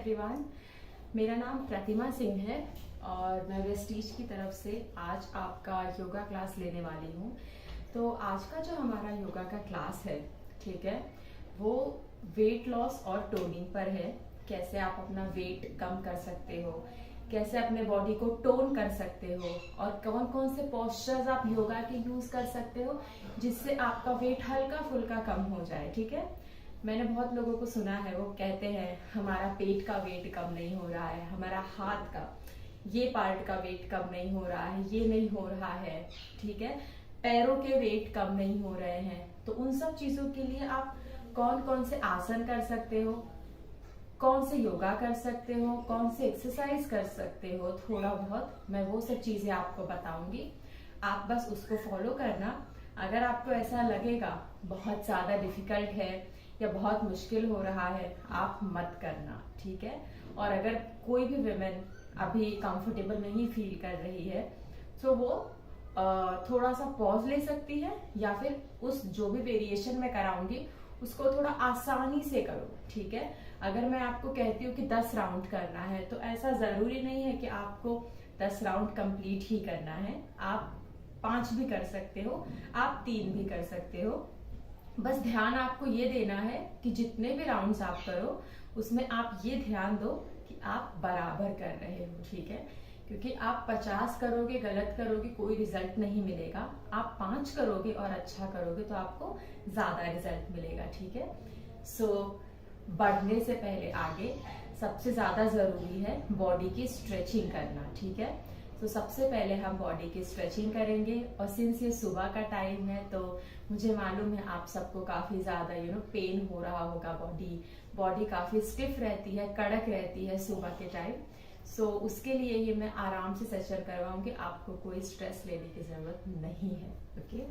Everyone, मेरा नाम प्रतिमा सिंह है और मैं वेस्टीज की तरफ से आज आपका योगा क्लास लेने वाली हूँ। तो आज का जो हमारा योगा का क्लास है, ठीक है, वो वेट लॉस और टोनिंग पर है। कैसे आप अपना वेट कम कर सकते हो, कैसे अपने बॉडी को टोन कर सकते हो और कौन कौन से पोस्चर्स आप योगा के यूज कर सकते हो जिससे आपका वेट हल्का फुल्का कम हो जाए। ठीक है, मैंने बहुत लोगों को सुना है, वो कहते हैं हमारा पेट का वेट कम नहीं हो रहा है, हमारा हाथ का ये पार्ट का वेट कम नहीं हो रहा है, ये नहीं हो रहा है, ठीक है, पैरों के वेट कम नहीं हो रहे हैं। तो उन सब चीजों के लिए आप कौन कौन से आसन कर सकते हो, कौन से योगा कर सकते हो, कौन से एक्सरसाइज कर सकते हो, थोड़ा बहुत मैं वो सब चीजें आपको बताऊंगी। आप बस उसको फॉलो करना। अगर आपको ऐसा लगेगा बहुत ज्यादा डिफिकल्ट है या बहुत मुश्किल हो रहा है, आप मत करना, ठीक है। और अगर कोई भी विमेन अभी कंफर्टेबल नहीं फील कर रही है तो वो थोड़ा सा पॉज ले सकती है या फिर उस जो भी वेरिएशन मैं कराऊंगी उसको थोड़ा आसानी से करो, ठीक है। अगर मैं आपको कहती हूँ कि 10 राउंड करना है तो ऐसा जरूरी नहीं है कि आपको 10 राउंड कंप्लीट ही करना है। आप 5 भी कर सकते हो, आप 3 भी कर सकते हो। बस ध्यान आपको ये देना है कि जितने भी राउंड्स आप करो उसमें आप ये ध्यान दो कि आप बराबर कर रहे हो, ठीक है। क्योंकि आप 50 करोगे, गलत करोगे, कोई रिजल्ट नहीं मिलेगा। आप 5 करोगे और अच्छा करोगे तो आपको ज्यादा रिजल्ट मिलेगा, ठीक है। सो बढ़ने से पहले आगे सबसे ज्यादा जरूरी है बॉडी की स्ट्रेचिंग करना, ठीक है। तो सबसे पहले हम बॉडी की स्ट्रेचिंग करेंगे। और सिंस ये सुबह का टाइम है तो मुझे मालूम है आप सबको काफी ज्यादा पेन हो रहा होगा, बॉडी काफी स्टिफ रहती है, कड़क रहती है सुबह के टाइम। सो उसके लिए ये मैं आराम से सेशन करवाऊंगी, आपको कोई स्ट्रेस लेने की जरूरत नहीं है, ओके।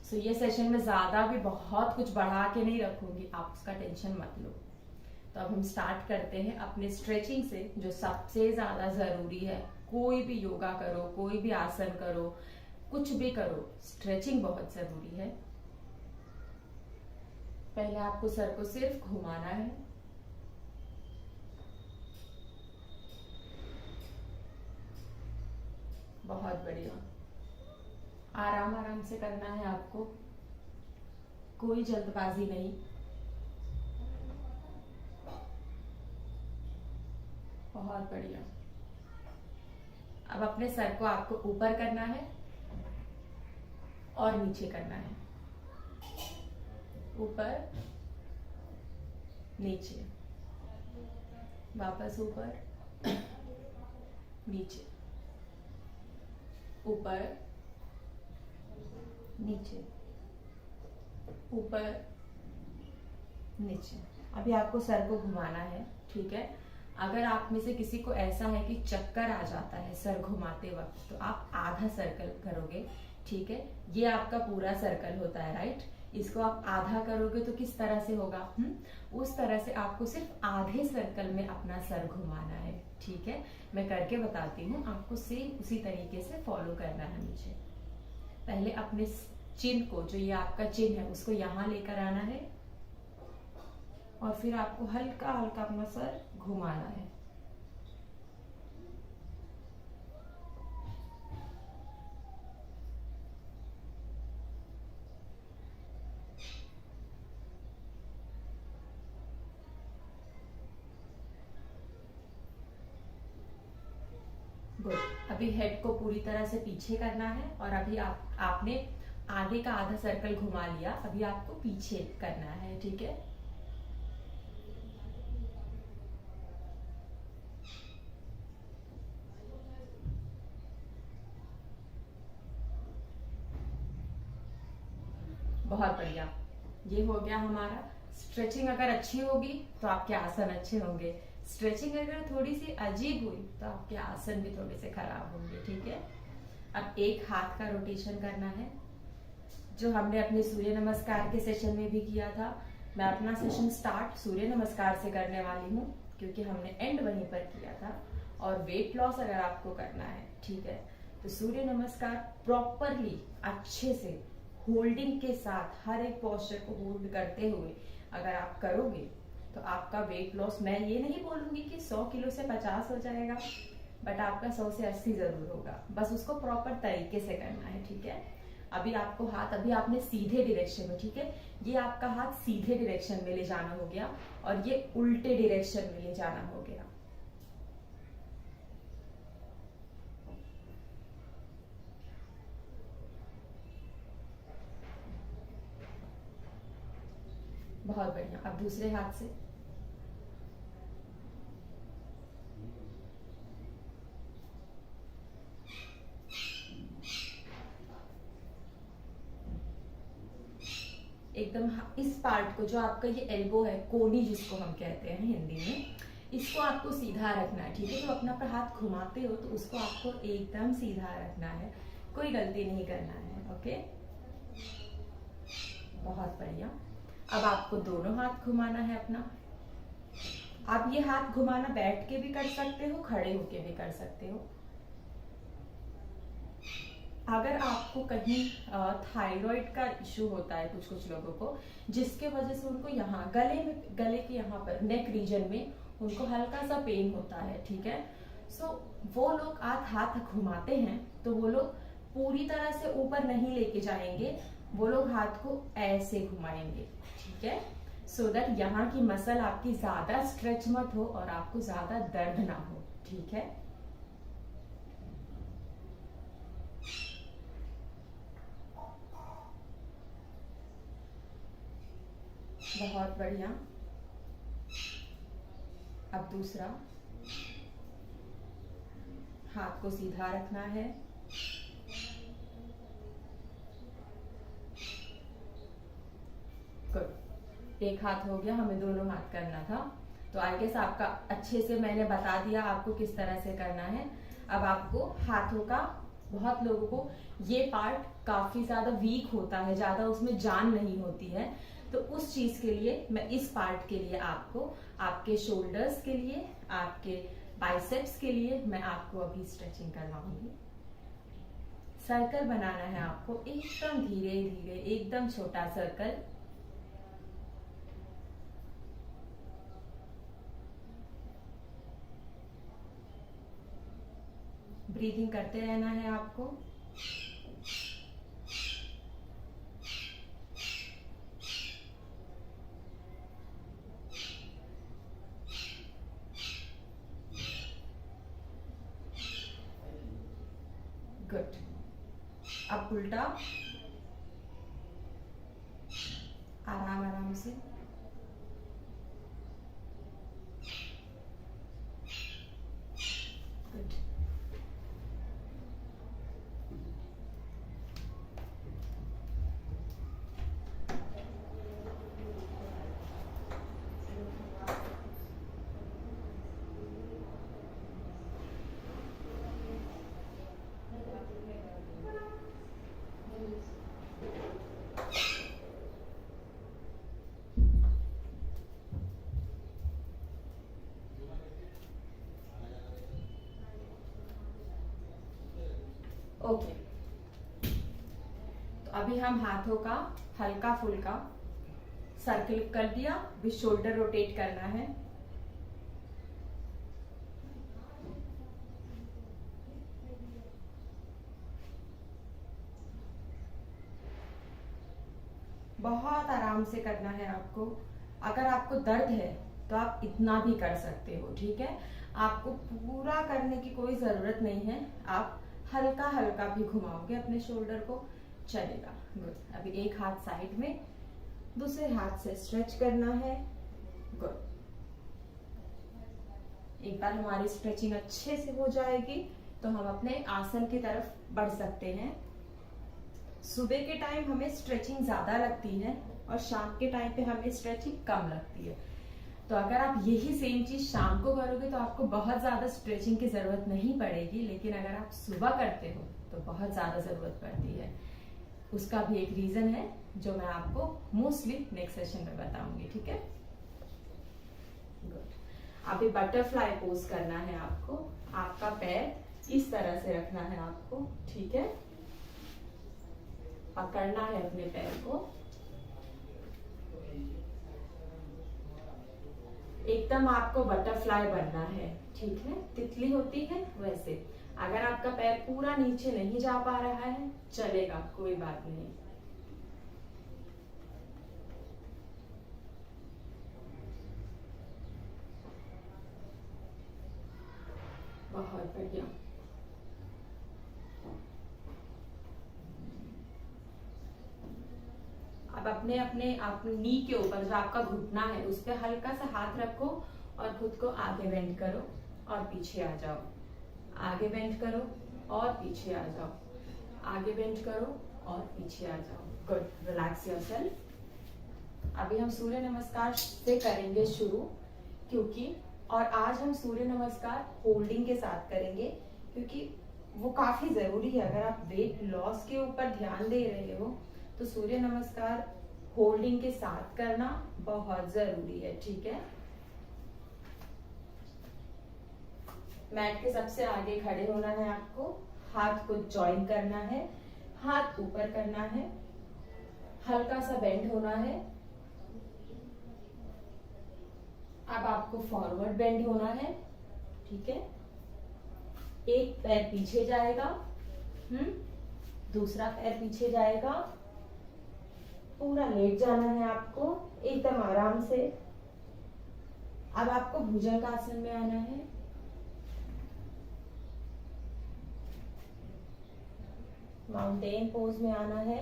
सो ये सेशन में ज्यादा भी बहुत कुछ बढ़ा के नहीं रखूंगी, आप उसका टेंशन मत लो। तो अब हम स्टार्ट करते हैं अपने स्ट्रेचिंग से, जो सबसे ज्यादा जरूरी है। कोई भी योगा करो, कोई भी आसन करो, कुछ भी करो, स्ट्रेचिंग बहुत जरूरी है। पहले आपको सर को सिर्फ घुमाना है, बहुत बढ़िया। आराम आराम से करना है आपको, कोई जल्दबाजी नहीं। बहुत बढ़िया। अब अपने सर को आपको ऊपर करना है और नीचे करना है, ऊपर नीचे, वापस ऊपर नीचे, ऊपर नीचे, ऊपर नीचे। अभी आपको सर को घुमाना है, ठीक है। अगर आप में से किसी को ऐसा है कि चक्कर आ जाता है सर घुमाते वक्त तो आप आधा सर्कल करोगे, ठीक है। ये आपका पूरा सर्कल होता है, राइट। इसको आप आधा करोगे तो किस तरह से होगा, उस तरह से आपको सिर्फ आधे सर्कल में अपना सर घुमाना है, ठीक है। मैं करके बताती हूँ, आपको सेम उसी तरीके से फॉलो करना है मुझे। पहले अपने चिन को, जो ये आपका चिन है, उसको यहाँ लेकर आना है और फिर आपको हल्का हल्का अपना सर घुमाना है। गुड। अभी हेड को पूरी तरह से पीछे करना है और अभी आपने आगे का आधा सर्कल घुमा लिया, अभी आपको पीछे करना है, ठीक है। बहुत बढ़िया, ये हो गया हमारा। स्ट्रेचिंग अगर अच्छी होगी तो आपके आसन अच्छे होंगे, स्ट्रेचिंग अगर थोड़ी सी अजीब हुई तो आपके आसन भी थोड़े से खराब होंगे, ठीक है। अब एक हाथ का रोटेशन करना है, जो हमने अपने सूर्य नमस्कार के सेशन में भी किया था। मैं अपना सेशन स्टार्ट सूर्य नमस्कार से करने वाली हूँ क्योंकि हमने एंड वहीं पर किया था। और वेट लॉस अगर आपको करना है, ठीक है, तो सूर्य नमस्कार प्रॉपरली अच्छे से होल्डिंग के साथ हर एक पोस्चर को होल्ड करते हुए अगर आप करोगे तो आपका वेट लॉस, मैं ये नहीं बोलूंगी कि 100 किलो से 50 हो जाएगा, बट आपका 100 से 80 जरूर होगा। बस उसको प्रॉपर तरीके से करना है, ठीक है। अभी आपको हाथ, अभी आपने सीधे डायरेक्शन में, ठीक है, ये आपका हाथ सीधे डायरेक्शन में ले जाना हो गया और ये उल्टे डायरेक्शन में ले जाना हो गया। बहुत बढ़िया। अब दूसरे हाथ से एकदम इस पार्ट को, जो आपका ये एल्बो है, कोनी जिसको हम कहते हैं हिंदी में, इसको आपको सीधा रखना है, ठीक है। तो अपना पर हाथ घुमाते हो तो उसको आपको एकदम सीधा रखना है, कोई गलती नहीं करना है, ओके। बहुत बढ़िया। अब आपको दोनों हाथ घुमाना है अपना। आप ये हाथ घुमाना बैठ के भी कर सकते हो, खड़े होके भी कर सकते हो। अगर आपको कहीं थायराइड का इश्यू होता है कुछ कुछ लोगों को, जिसके वजह से उनको यहाँ गले में, गले के यहाँ पर नेक रीजन में उनको हल्का सा पेन होता है, ठीक है। सो वो लोग आप हाथ घुमाते हैं तो वो लोग पूरी तरह से ऊपर नहीं लेके जाएंगे, वो लोग हाथ को ऐसे घुमाएंगे, ठीक है, सो दैट यहाँ की मसल आपकी ज्यादा स्ट्रेच मत हो और आपको ज्यादा दर्द ना हो, ठीक है। बहुत बढ़िया। अब दूसरा हाथ को सीधा रखना है। गुड। एक हाथ हो गया, हमें दोनों हाथ करना था, तो आई गेस आपका अच्छे से मैंने बता दिया आपको किस तरह से करना है। अब आपको हाथों का, बहुत लोगों को ये पार्ट काफी ज्यादा वीक होता है, ज्यादा उसमें जान नहीं होती है, तो उस चीज के लिए मैं इस पार्ट के लिए आपको, आपके शोल्डर्स के लिए, आपके बाइसेप्स के लिए मैं आपको अभी स्ट्रेचिंग करवाऊंगी। सर्कल बनाना है आपको, एकदम धीरे धीरे, एकदम छोटा सर्कल। ब्रीदिंग करते रहना है आपको। गुड। अब उल्टा, आराम आराम से। गुड। ओके, तो अभी हम हाथों का हल्का फुल्का सर्कल कर दिया, अभी शोल्डर रोटेट करना है। बहुत आराम से करना है आपको। अगर आपको दर्द है तो आप इतना भी कर सकते हो, ठीक है। आपको पूरा करने की कोई जरूरत नहीं है, आप हल्का हल्का भी घुमाओगे अपने शोल्डर को, चलेगा। गुड। अभी एक हाथ साइड में, दूसरे हाथ से स्ट्रेच करना है। गुड। एक बार हमारी स्ट्रेचिंग अच्छे से हो जाएगी तो हम अपने आसन की तरफ बढ़ सकते हैं। सुबह के टाइम हमें स्ट्रेचिंग ज्यादा लगती है और शाम के टाइम पे हमें स्ट्रेचिंग कम लगती है, तो अगर आप यही सेम चीज शाम को करोगे तो आपको बहुत ज्यादा स्ट्रेचिंग की जरूरत नहीं पड़ेगी, लेकिन अगर आप सुबह करते हो तो बहुत ज्यादा जरूरत पड़ती है। उसका भी एक रीजन है जो मैं आपको मोस्टली नेक्स्ट सेशन में बताऊंगी, ठीक है। गुड। अभी बटरफ्लाई पोज करना है आपको। आपका पैर इस तरह से रखना है आपको, ठीक है, पकड़ना है अपने पैर को। एकदम आपको बटरफ्लाई बनना है, ठीक है, तितली होती है वैसे। अगर आपका पैर पूरा नीचे नहीं जा पा रहा है चलेगा, कोई बात नहीं। बहुत बढ़िया। अब अपने अपने नी के ऊपर जो आपका घुटना है उस पर हल्का सा हाथ रखो और खुद को आगे बेंड करो और पीछे आ जाओ, आगे बेंड करो और पीछे आ जाओ, आगे बेंड करो और पीछे आ जाओ। Good, relax yourself. अभी हम सूर्य नमस्कार से करेंगे शुरू, क्योंकि और आज हम सूर्य नमस्कार होल्डिंग के साथ करेंगे, क्योंकि वो काफी जरूरी है। अगर आप वेट लॉस के ऊपर ध्यान दे रहे हो तो सूर्य नमस्कार होल्डिंग के साथ करना बहुत जरूरी है, ठीक है। मैट के सबसे आगे खड़े होना है आपको, हाथ को जॉइन करना है, हाथ ऊपर करना है, हल्का सा बेंड होना है। अब आपको फॉरवर्ड बेंड होना है, ठीक है। एक पैर पीछे जाएगा, दूसरा पैर पीछे जाएगा, पूरा लेट जाना है आपको एकदम आराम से। अब आपको भुजंगासन में आना है, माउंटेन पोज में आना है।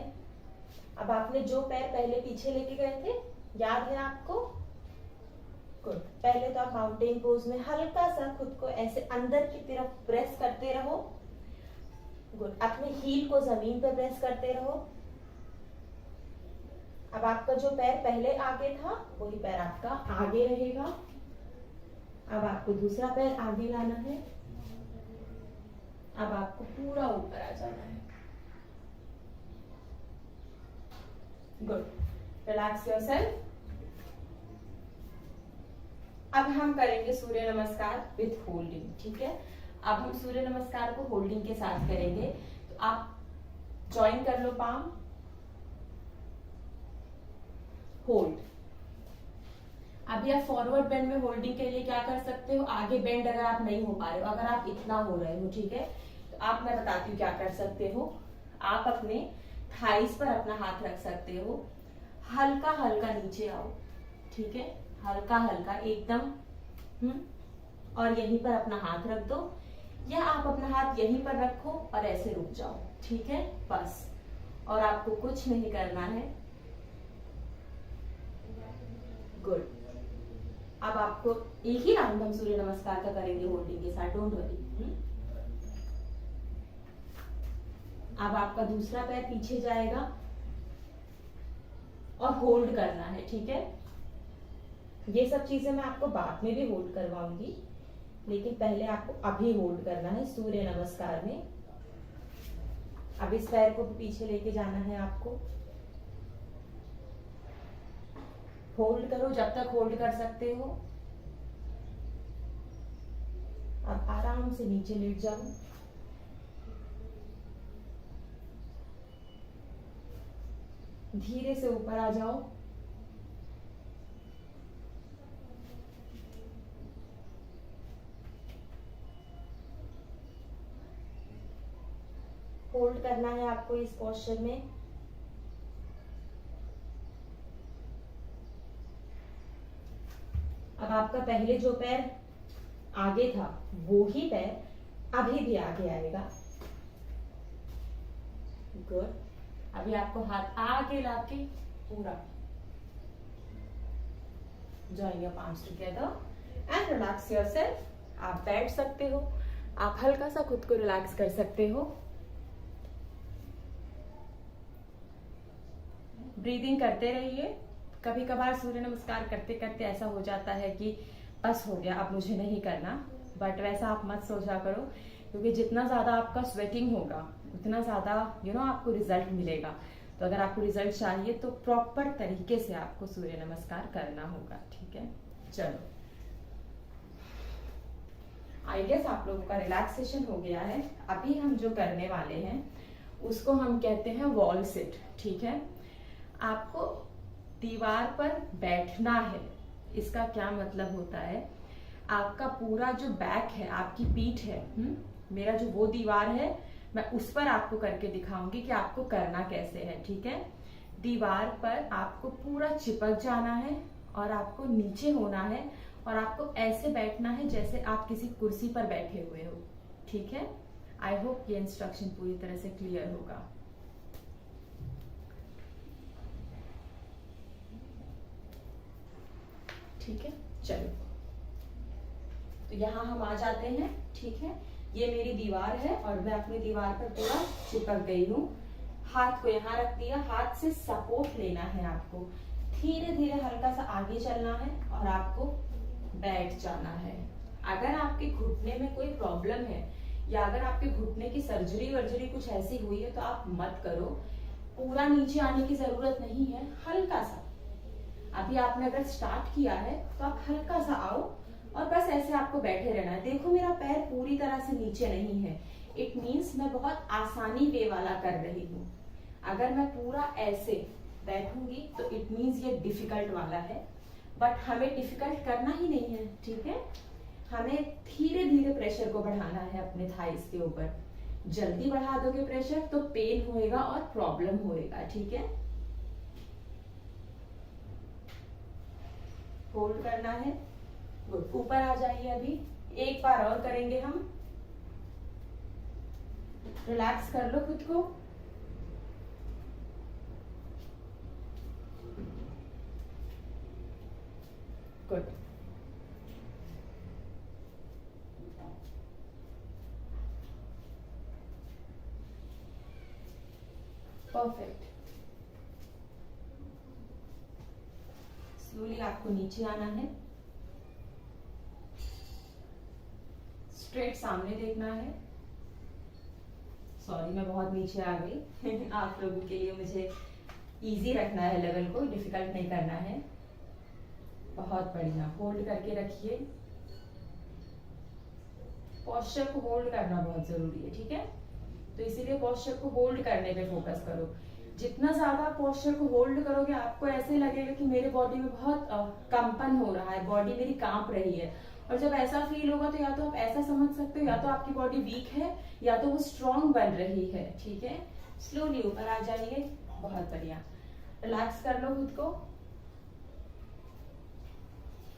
अब आपने जो पैर पहले पीछे लेके गए थे याद है आपको? गुड। पहले तो आप माउंटेन पोज में हल्का सा खुद को ऐसे अंदर की तरफ प्रेस करते रहो। गुड। अपने हील को जमीन पर प्रेस करते रहो। अब आपका जो पैर पहले आगे था वही पैर आपका आगे रहेगा। अब आपको दूसरा पैर आगे लाना है। अब आपको पूरा ऊपर आ जाना है। Good, relax yourself. अब हम करेंगे सूर्य नमस्कार विथ होल्डिंग, ठीक है। अब हम सूर्य नमस्कार को होल्डिंग के साथ करेंगे, तो आप ज्वाइन कर लो पाम, होल्ड। अभी आप फॉरवर्ड बेंड में होल्डिंग के लिए क्या कर सकते हो, आगे बेंड अगर आप नहीं हो पा रहे हो, अगर आप इतना हो रहे हो, ठीक है, तो आप, मैं बताती हूँ क्या कर सकते हो। आप अपने थाइस पर अपना हाथ रख सकते हो, हल्का हल्का नीचे आओ, ठीक है, हल्का हल्का एकदम, और यहीं पर अपना हाथ रख दो, या आप अपना हाथ यहीं पर रखो और ऐसे रुक जाओ, ठीक है, बस। और आपको कुछ नहीं करना है। गुड। अब आपको एक ही राउंड हम सूर्य नमस्कार का करेंगे होल्डिंग के साथ, डोंट वरी। अब आपका दूसरा पैर पीछे जाएगा और होल्ड करना है, ठीक है। ये सब चीजें मैं आपको बाद में भी होल्ड करवाऊंगी, लेकिन पहले आपको अभी होल्ड करना है सूर्य नमस्कार में। अब इस पैर को भी पीछे लेके जाना है आपको। होल्ड करो जब तक होल्ड कर सकते हो। अब आराम से नीचे लेट जाओ। धीरे से ऊपर आ जाओ। होल्ड करना है आपको इस पोस्चर में। अब आपका पहले जो पैर आगे था वो ही पैर अभी भी आगे आएगा। गुड। अभी आपको हाथ आगे लाके पूरा join your palms together and relax yourself. आप बैठ सकते हो, आप हल्का सा खुद को रिलैक्स कर सकते हो। ब्रीदिंग करते रहिए। कभी कभार सूर्य नमस्कार करते करते ऐसा हो जाता है कि बस हो गया, अब मुझे नहीं करना, बट वैसा आप मत सोचा करो, क्योंकि जितना ज्यादा आपका स्वेटिंग होगा उतना ज्यादा आपको रिजल्ट मिलेगा। तो अगर आपको रिजल्ट चाहिए तो प्रॉपर तरीके से आपको सूर्य नमस्कार करना होगा, ठीक है। चलो, आई गेस आप लोगों का रिलैक्सेशन हो गया है। अभी हम जो करने वाले हैं उसको हम कहते हैं वॉल सिट, ठीक है। आपको दीवार पर बैठना है, इसका क्या मतलब होता है, आपका पूरा जो बैक है, आपकी पीठ है, मेरा जो वो दीवार है, मैं उस पर आपको करके दिखाऊंगी कि आपको करना कैसे है। ठीक है, दीवार पर आपको पूरा चिपक जाना है और आपको नीचे होना है और आपको ऐसे बैठना है जैसे आप किसी कुर्सी पर बैठे हुए हो। ठीक है, आई होप ये इंस्ट्रक्शन पूरी तरह से क्लियर होगा। ठीक है, चलो तो यहाँ हम आ जाते हैं। ठीक है, ये मेरी दीवार है और मैं अपनी दीवार पर पूरा चिपक गई हूँ। हाथ को यहाँ रख दिया, हाथ से सपोर्ट लेना है आपको, धीरे धीरे हल्का सा आगे चलना है और आपको बैठ जाना है। अगर आपके घुटने में कोई प्रॉब्लम है या अगर आपके घुटने की सर्जरी वर्जरी कुछ ऐसी हुई है तो आप मत करो, पूरा नीचे आने की जरूरत नहीं है, हल्का सा। अभी आपने अगर स्टार्ट किया है तो आप हल्का सा आओ और बस ऐसे आपको बैठे रहना है। देखो मेरा पैर पूरी तरह से नीचे नहीं है, इट मीन्स मैं बहुत आसानी वे वाला कर रही हूँ। अगर मैं पूरा ऐसे बैठूंगी तो इट मीन्स ये डिफिकल्ट वाला है, बट हमें डिफिकल्ट करना ही नहीं है। ठीक है, हमें धीरे धीरे प्रेशर को बढ़ाना है अपने थाइस के ऊपर। जल्दी बढ़ा दोगे प्रेशर तो पेन होएगा और प्रॉब्लम होएगा। ठीक है, होल्ड करना है, गुड, ऊपर आ जाइए। अभी एक बार और करेंगे हम, रिलैक्स कर लो खुद को। Good, perfect. स्लोली आपको नीचे आना है, स्ट्रेट सामने देखना है। सॉरी मैं बहुत नीचे आ गई आप लोगों के लिए मुझे इजी रखना है, लेवल को डिफिकल्ट नहीं करना है। बहुत बढ़िया, होल्ड करके रखिए। पोस्चर को होल्ड करना बहुत जरूरी है। ठीक है, तो इसीलिए पोस्चर को होल्ड करने पे फोकस करो। जितना ज्यादा पोस्चर को होल्ड करोगे आपको ऐसे लगेगा कि मेरे बॉडी में बहुत कंपन हो रहा है, बॉडी मेरी कांप रही है। और जब ऐसा फील होगा तो या तो आप ऐसा समझ सकते हो या तो आपकी बॉडी वीक है या तो वो स्ट्रॉन्ग बन रही है। ठीक है, स्लोली ऊपर आ जाइए। बहुत बढ़िया, रिलैक्स कर लो खुद को।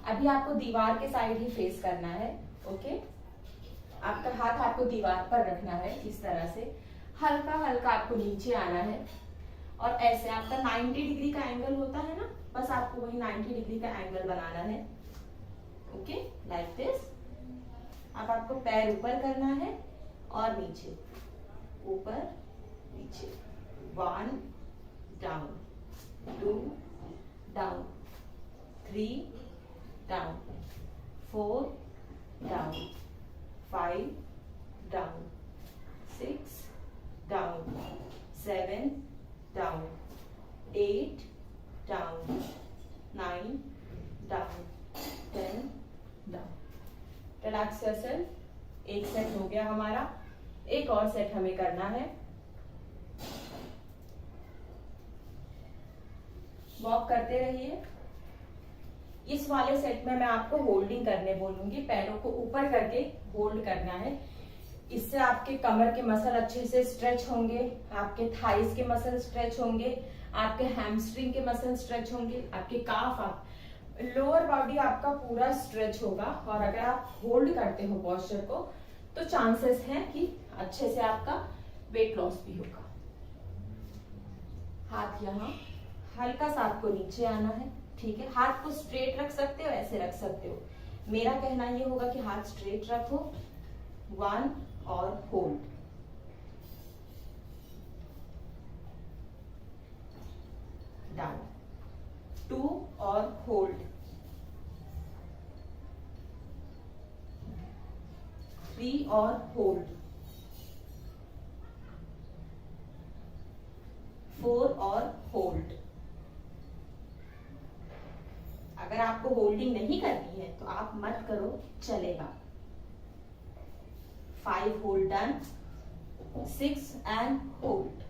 अभी आपको दीवार के साइड ही फेस करना है। ओके, आपका हाथ आपको दीवार पर रखना है इस तरह से, हल्का हल्का आपको नीचे आना है और ऐसे आपका 90 डिग्री का एंगल होता है ना, बस आपको वही 90 डिग्री का एंगल बनाना है। Okay, like this. अब आपको पैर ऊपर करना है और नीचे, ऊपर नीचे। 1 down, 2 down, 3 down, 4 down, 5 down, 6 down, 7 down, 8 down, 9 down, 10 down. Relax yourself. एक सेट हो गया हमारा, एक और सेट हमें करना है। वॉक करते रहिए। इस वाले सेट में मैं आपको होल्डिंग करने बोलूंगी, पैरों को ऊपर करके होल्ड करना है। इससे आपके कमर के मसल अच्छे से स्ट्रेच होंगे, आपके थाइस के मसल स्ट्रेच होंगे, आपके हैमस्ट्रिंग के मसल स्ट्रेच होंगे, आपके काफ, आप लोअर बॉडी आपका पूरा स्ट्रेच होगा। और अगर आप होल्ड करते हो पोस्चर को तो चांसेस हैं कि अच्छे से आपका वेट लॉस भी होगा। हाथ यहाँ हल्का सा आपको नीचे आना है। ठीक है, हाथ को स्ट्रेट रख सकते हो, ऐसे रख सकते हो। मेरा कहना ये होगा कि हाथ स्ट्रेट रखो। 1 और होल्ड, डाउन, 2 और होल्ड, 3 और होल्ड, 4 और होल्ड। अगर आपको होल्डिंग नहीं करनी है तो आप मत करो, चलेगा। 5 hold done, 6 and hold,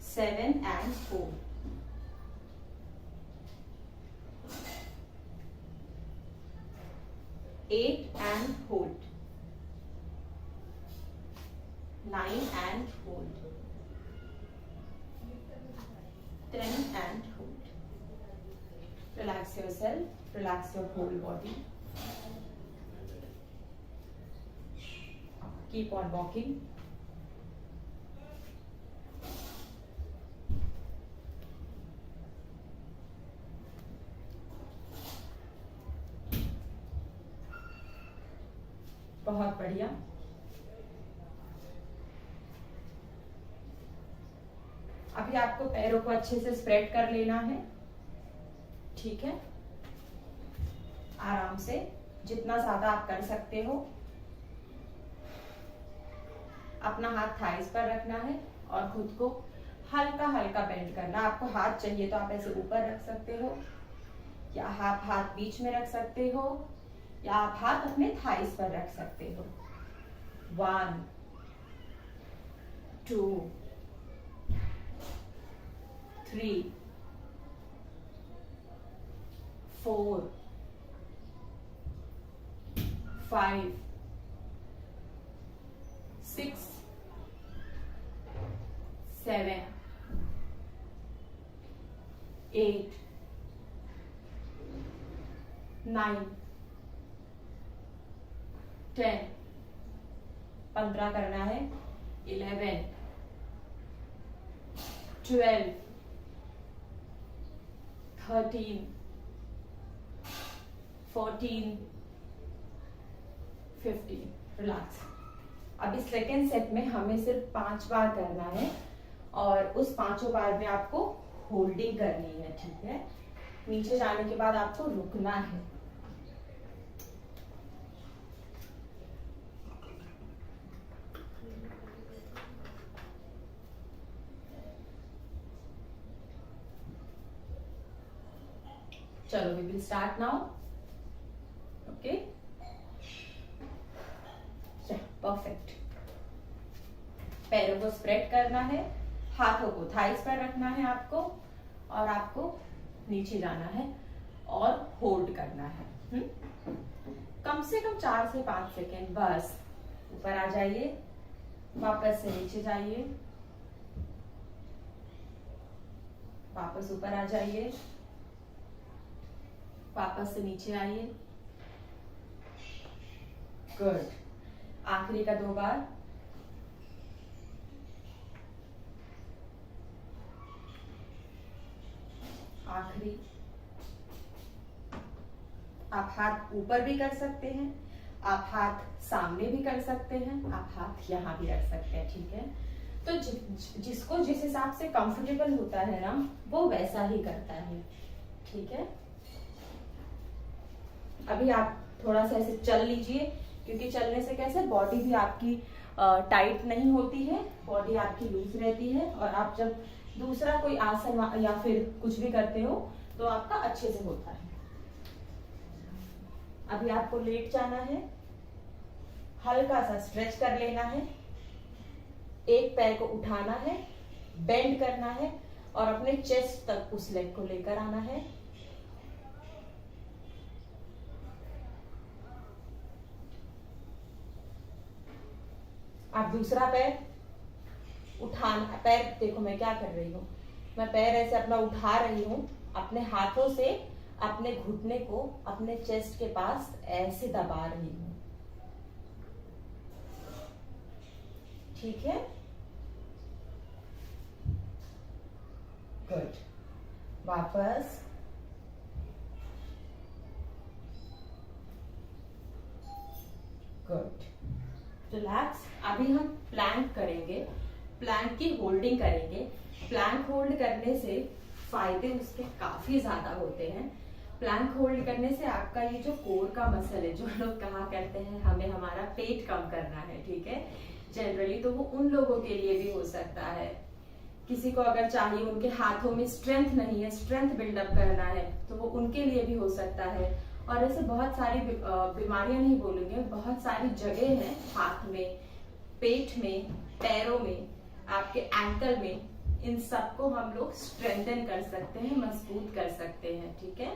7 and hold, 8 and hold, 9 and hold, 10 and hold. Relax yourself, relax your whole body. Keep on walking. बहुत बढ़िया। अभी आपको पैरों को अच्छे से स्प्रेड कर लेना है, ठीक है। आराम से, जितना ज्यादा आप कर सकते हो। अपना हाथ थाइस पर रखना है और खुद को हल्का हल्का बेंड करना। आपको हाथ चाहिए तो आप ऐसे ऊपर रख सकते हो, या आप हाथ बीच में रख सकते हो, या आप हाथ अपने थाइस पर रख सकते हो। 1 2 3 4 5 6 7 8 9 10, 15 करना है, 11 12 13 14 15। रिलैक्स। अब इस सेकेंड सेट में हमें सिर्फ 5 बार करना है और उस 5 बार में आपको होल्डिंग करनी है, ठीक है। नीचे जाने के बाद आपको रुकना है। चलो, we will start now. Okay, perfect. पैरों को स्प्रेड करना है, हाथों को थाइस पर रखना है आपको, और आपको नीचे जाना है और होल्ड करना है। कम से कम 4 से 5 सेकेंड बस। ऊपर आ जाइए, वापस से नीचे जाइए, वापस ऊपर आ जाइए, वापस से नीचे आइए। गुड। आखिरी का 2 बार। आखिरी। आप हाथ ऊपर भी कर सकते हैं, आप हाथ सामने भी कर सकते हैं, आप हाथ यहाँ भी रख सकते हैं, ठीक है। तो जिसको जिस हिसाब से कंफर्टेबल होता है ना, वो वैसा ही करता है, ठीक है। अभी आप थोड़ा सा ऐसे चल लीजिए, क्योंकि चलने से कैसे बॉडी भी आपकी टाइट नहीं होती है, बॉडी आपकी लूज रहती है, और आप जब दूसरा कोई आसन या फिर कुछ भी करते हो तो आपका अच्छे से होता है। अभी आपको लेट जाना है, हल्का सा स्ट्रेच कर लेना है, एक पैर को उठाना है, बेंड करना है और अपने चेस्ट तक उस लेग को लेकर आना है। आप दूसरा पैर उठाना, पैर देखो मैं क्या कर रही हूँ, मैं पैर ऐसे अपना उठा रही हूँ, अपने हाथों से अपने घुटने को अपने चेस्ट के पास ऐसे दबा रही हूँ, ठीक है। गुड। वापस। गुड। रिलैक्स। अभी हम प्लैंक करेंगे, प्लैंक की होल्डिंग करेंगे। प्लैंक होल्ड करने से फायदे उसके काफी ज्यादा होते हैं। प्लैंक होल्ड करने से आपका ये जो कोर का मसल है, जो लोग कहा करते हैं हमें हमारा पेट कम करना है, ठीक है, जनरली तो वो उन लोगों के लिए भी हो सकता है। किसी को अगर चाहिए, उनके हाथों में स्ट्रेंथ नहीं है, स्ट्रेंथ बिल्डअप करना है, तो वो उनके लिए भी हो सकता है। और ऐसे बहुत सारी बीमारियां नहीं बोलूंगे, बहुत सारी जगह हैं, हाथ में, पेट में, पैरों में, आपके एंकल में, इन सबको हम लोग स्ट्रेंथन कर सकते हैं, मजबूत कर सकते हैं, ठीक है,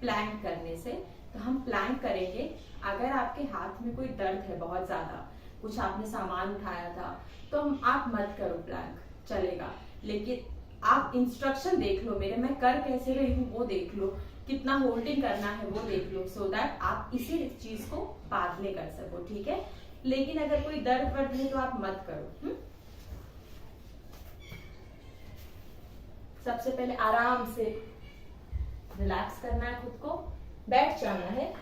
प्लैंक करने से। तो हम प्लैंक करेंगे। अगर आपके हाथ में कोई दर्द है बहुत ज्यादा, कुछ आपने सामान उठाया था, तो आप मत करो प्लैंक, चलेगा। लेकिन आप इंस्ट्रक्शन देख लो मेरे, मैं कर कैसे रही हूँ वो देख लो, कितना होल्डिंग करना है वो देख लो, सो दैट आप इसी चीज को बाद में कर सको, ठीक है। लेकिन अगर कोई दर्द वर्द है तो आप मत करो। सबसे पहले आराम से रिलैक्स करना है खुद को, बैठ जाना है,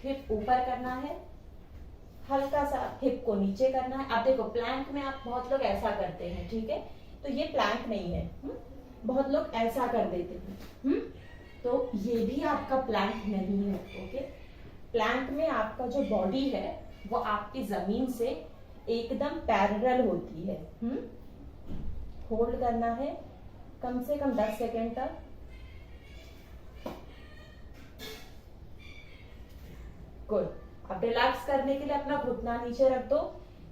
हिप ऊपर करना है, हल्का सा हिप को नीचे करना है। अब देखो प्लैंक में आप बहुत लोग ऐसा करते हैं, ठीक है, तो ये प्लैंक नहीं है। बहुत लोग ऐसा कर देते हैं, तो ये भी आपका प्लैंक नहीं है। ओके, प्लैंक में आपका जो बॉडी है वो आपकी जमीन से एकदम पैरेलल होती है। होल्ड करना है कम से कम 10 सेकेंड तक। गुड। अब रिलैक्स करने के लिए अपना घुटना नीचे रख दो।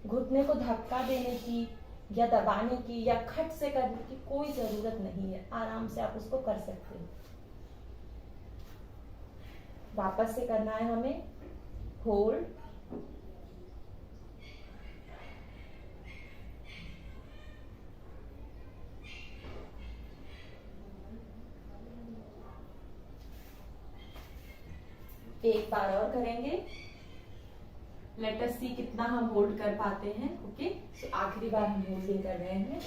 घुटने को धक्का देने की या दबाने की या खट से करने की कोई जरूरत नहीं है, आराम से आप उसको कर सकते हो। वापस से करना है हमें, होल्ड, एक बार और करेंगे। लेट अस सी कितना हम होल्ड कर पाते हैं। ओके, सो आखिरी बार हम होल्डिंग कर रहे हैं।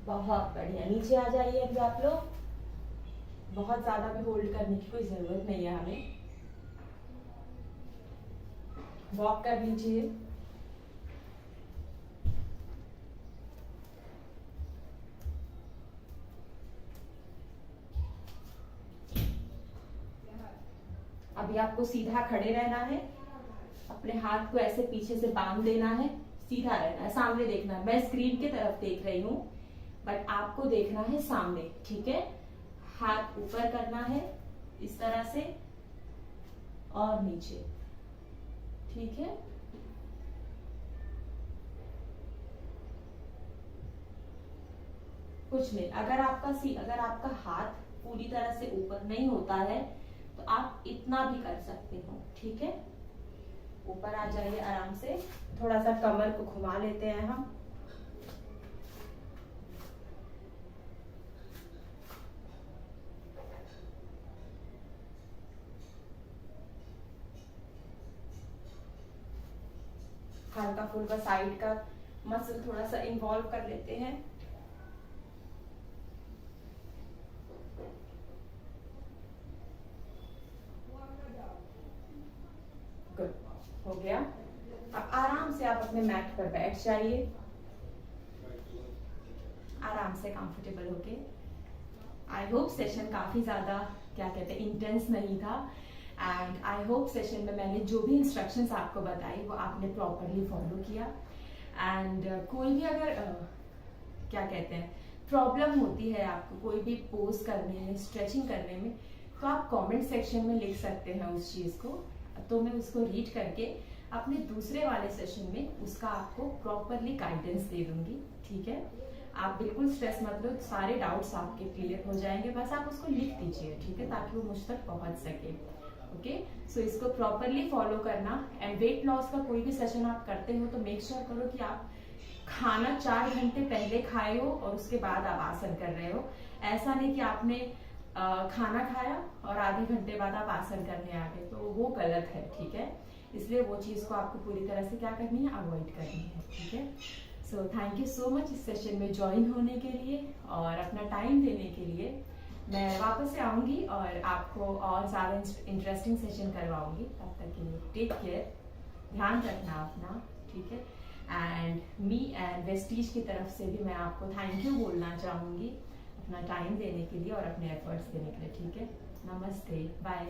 बहुत बढ़िया, नीचे आ जाइए अभी आप लोग। बहुत ज्यादा भी होल्ड करने की कोई जरूरत नहीं है हमें, वॉक कर लीजिए। अभी आपको सीधा खड़े रहना है, अपने हाथ को ऐसे पीछे से बांध देना है, सीधा रहना है, सामने देखना है। मैं स्क्रीन की तरफ देख रही हूँ बट आपको देखना है सामने, ठीक है। हाथ ऊपर करना है इस तरह से और नीचे, ठीक है। कुछ नहीं, अगर आपका हाथ पूरी तरह से ऊपर नहीं होता है तो आप इतना भी कर सकते हो, ठीक है। ऊपर आ जाइए आराम से, थोड़ा सा कमर को घुमा लेते हैं हम। हल्का फुल्का साइड का मसल थोड़ा सा इन्वॉल्व कर लेते हैं। गुड, हो गया। अब आराम से आप अपने मैट पर बैठ जाइए, आराम से कंफर्टेबल होके। आई होप सेशन काफी ज्यादा क्या कहते हैं इंटेंस नहीं था, एंड आई होप सेशन में मैंने जो भी इंस्ट्रक्शंस आपको बताई वो आपने प्रॉपरली फॉलो किया। एंड कोई भी अगर क्या कहते हैं प्रॉब्लम होती है आपको कोई भी पोज करने में, स्ट्रेचिंग करने में, तो आप कमेंट सेक्शन में लिख सकते हैं उस चीज को, तो मैं उसको रीड करके अपने दूसरे वाले सेशन में उसका आपको प्रॉपरली गाइडेंस दे दूंगी, ठीक है। आप बिल्कुल स्ट्रेस मत लो, सारे डाउट्स आपके क्लियर हो जाएंगे, बस आप उसको लिख दीजिए, ठीक है, ताकि वो मुझ तक पहुंच सके। ओके, सो इसको प्रॉपरली फॉलो करना। एंड वेट लॉस का कोई भी सेशन आप करते हो तो मेक श्योर करो कि आप खाना 4 घंटे पहले खाए हो और उसके बाद आप आसन कर रहे हो। ऐसा नहीं कि आपने खाना खाया और आधे घंटे बाद आप आसन करने आ गए, तो वो गलत है, ठीक है। इसलिए वो चीज को आपको पूरी तरह से क्या करनी है, अवॉइड करनी है, ठीक है। So thank you so much इस सेशन में ज्वाइन होने के लिए और अपना टाइम देने के लिए। मैं वापस से आऊंगी और आपको और ज़्यादा इंटरेस्टिंग सेशन करवाऊंगी। तब तक के लिए टेक केयर, ध्यान रखना अपना, ठीक है। एंड मी एंड वेस्टीज की तरफ से भी मैं आपको थैंक यू बोलना चाहूँगी अपना टाइम देने के लिए और अपने एफर्ट्स देने के लिए, ठीक है। नमस्ते, बाय।